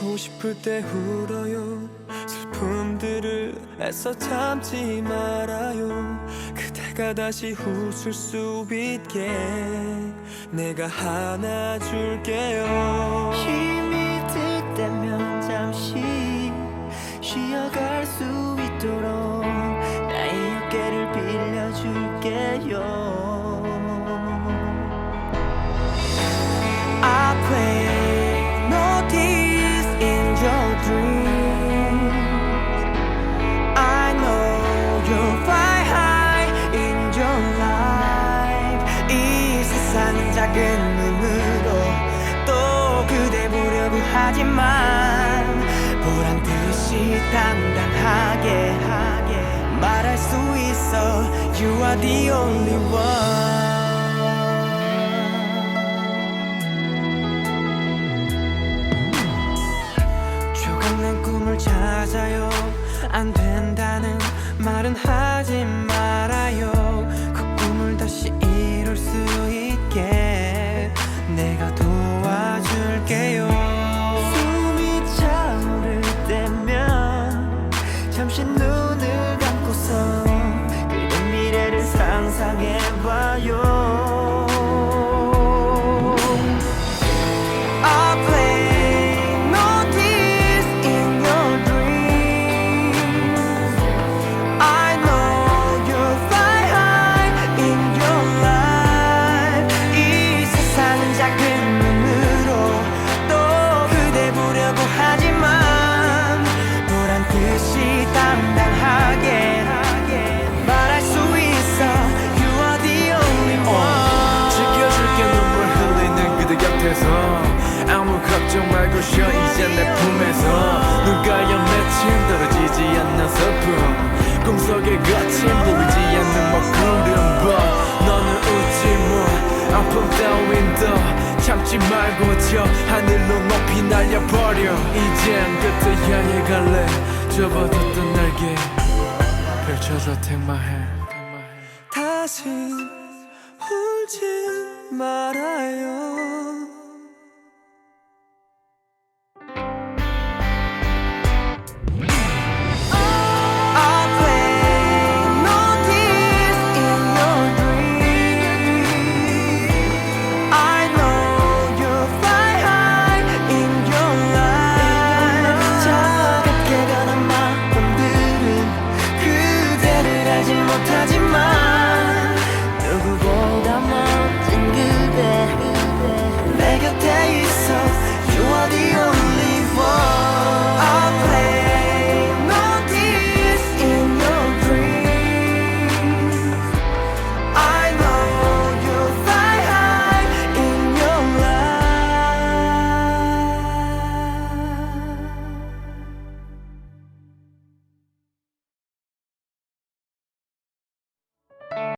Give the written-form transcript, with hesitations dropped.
울고 싶을 때 울어요. 슬픔들을 애써 참지 말아요. 그대가 다시 웃을 수 있게 내가 안아줄게요. 힘이 들 때면 잠시 쉬어갈 수 있도록 나의 어깨를 빌려줄게요. I play notice in your dreams. I know you'll fly high in your life. 이 세상은 작은 눈으로 또 그대 보려고 하지만 보란 듯이 당당하게 말할 수 있어. You are the only one. 조각난 꿈을 찾아요. 안 된다는 말은 하지 말아요. 그 꿈을 다시 이룰 수 있게 내가 도와줄게요. 숨이 차오를 때면 잠시 눈을 감고서 그런 미래를 상상해봐요. I play notice in your dreams. I know you'll fly high in your life. 이 세상은 작은 눈으로 또 그대 보려고 하지만 보란 듯이 당당하게 말할 수 있어. You are the only one. 지켜줄게 눈물 흘리는 그대 곁에서 아무 걱정 말고 쉬어 이제 내 품에서 눈가에 맺힌 떨어지지 않는 슬픔 꿈속에 거친 보이지 않는 먹구름 But 너는 웃지 마 아픔 따윈 더 참지 말고 저 하늘로 높이 날려버려 이젠 그때 향해 갈래 접어뒀던 날개 펼쳐서 take my hand 다시 울지 말아요.